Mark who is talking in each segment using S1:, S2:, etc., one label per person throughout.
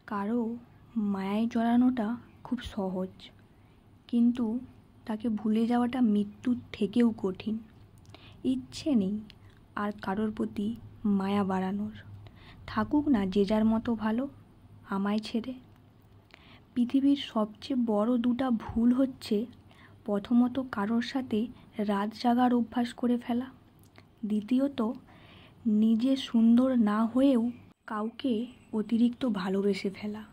S1: কারো মায়ায় জড়ানোটা খুব সহজ, কিন্তু তাকে ভুলে যাওয়াটা মৃত্যুর থেকেও কঠিন। ইচ্ছে নেই আর কারোর প্রতি মায়া বাড়ানোর। থাকুক না যে যার মতো ভালো, আমায় ছেড়ে। পৃথিবীর সবচেয়ে বড় দুটা ভুল হচ্ছে, প্রথমত কারোর সাথে রাত জাগার অভ্যাস করে ফেলা, দ্বিতীয়ত নিজে সুন্দর না হয়েও কাউকে অতিরিক্ত ভালোবেসে ফেলা।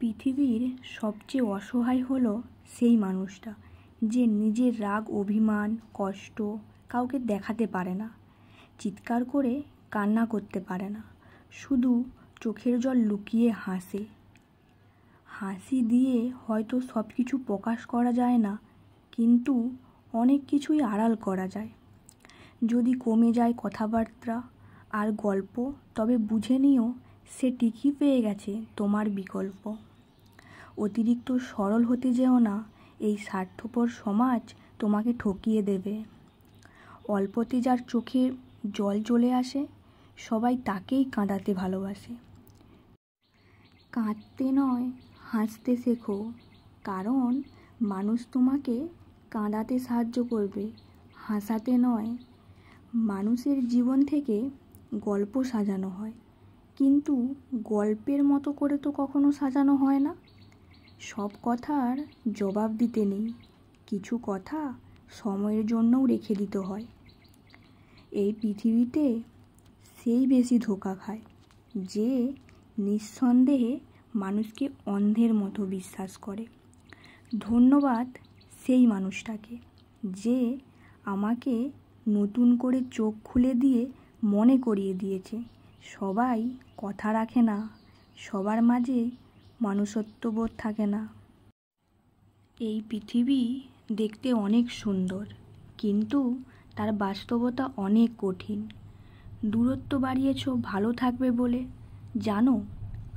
S1: পৃথিবীর সবচেয়ে অসহায় হলো সেই মানুষটা যে নিজের রাগ, অভিমান, কষ্ট কাউকে দেখাতে পারে না, চিৎকার করে কান্না করতে পারে না, শুধু চোখের জল লুকিয়ে হাসে। হাসি দিয়ে হয়তো সব কিছু প্রকাশ করা যায় না, কিন্তু অনেক কিছুই আড়াল করা যায়। যদি কমে যায় কথাবার্তা আর গল্প, তবে বুঝে নিও সে ঠিকই পেয়ে গেছে তোমার বিকল্প। অতিরিক্ত সরল হতে যেও না, এই স্বার্থপর সমাজ তোমাকে ঠকিয়ে দেবে। অল্পতে যার চোখে জল চলে আসে, সবাই তাকেই কাঁদাতে ভালোবাসে। কাঁদতে নয়, হাসতে শেখো, কারণ মানুষ তোমাকে কাঁদাতে সাহায্য করবে, হাসাতে নয়। মানুষের জীবন থেকে গল্প সাজানো হয়, কিন্তু গল্পের মতো করে তো কখনো সাজানো হয় না। সব কথার জবাব দিতে নেই, কিছু কথা সময়ের জন্যও রেখে দিতে হয়। এই পৃথিবীতে সেই বেশি ধোঁকা খায় যে নিঃসন্দেহে মানুষকে অন্ধের মতো বিশ্বাস করে। ধন্যবাদ সেই মানুষটাকে যে আমাকে নতুন করে চোখ খুলে দিয়ে মনে করিয়ে দিয়েছে, সবাই কথা রাখে না, সবার মাঝে মানুষত্ববোধ থাকে না। এই পৃথিবী দেখতে অনেক সুন্দর, কিন্তু তার বাস্তবতা অনেক কঠিন। দূরত্ব বাড়িয়েছ ভালো থাকবে বলে, জানো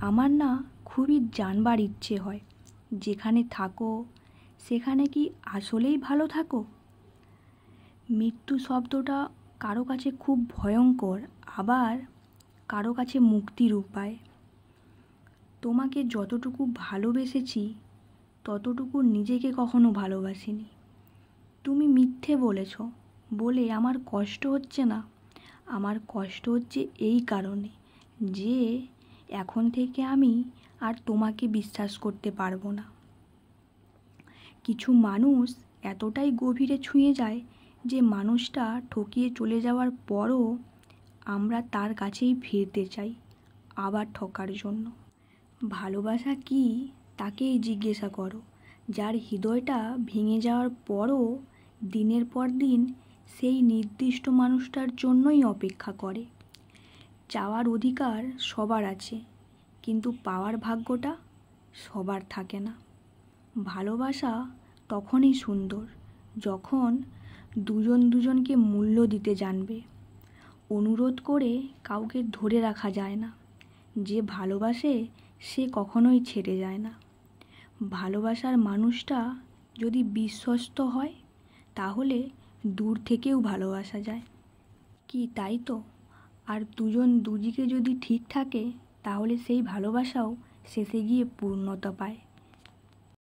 S1: আমার না খুবই জানবার ইচ্ছে হয়, যেখানে থাকো সেখানে কি আসলেই ভালো থাকো? মৃত্যু শব্দটা কারো কাছে খুব ভয়ঙ্কর, আবার কারো কাছে মুক্তির উপায়। তোমাকে যতটুকু ভালোবেসেছি ততটুকু নিজেকে কখনো ভালোবাসিনি। তুমি মিথ্যে বলেছ বলে আমার কষ্ট হচ্ছে না। আমার কষ্ট হচ্ছে এই কারণে যে এখন থেকে আমি আর তোমাকে বিশ্বাস করতে পারবো না। কিছু মানুষ এতটাই গভীরে ছুঁয়ে যায় যে মানুষটা ঠকিয়ে চলে যাওয়ার পরও আমরা তার কাছেই ফিরতে চাই, আবার ঠকার জন্য। ভালোবাসা কি তাকেই জিজ্ঞাসা করো, যার হৃদয়টা ভেঙে যাওয়ার পরও দিনের পর দিন সেই নির্দিষ্ট মানুষটার জন্যই অপেক্ষা করে। চাওয়ার অধিকার সবার আছে, কিন্তু পাওয়ার ভাগ্যটা সবার থাকে না। ভালোবাসা তখনই সুন্দর যখন দুজন দুজনকে মূল্য দিতে জানবে। অনুরোধ করে কাউকে ধরে রাখা যায় না, যে ভালোবাসে সে কখনোই ছেড়ে যায় না। ভালোবাসার মানুষটা যদি বিশ্বস্ত হয়, তাহলে দূর থেকেও ভালোবাসা যায়। কি তাই তো? আর দুজন দুদিকে যদি ঠিক থাকে, তাহলে সেই ভালোবাসাও শেষে গিয়ে পূর্ণতা পায়।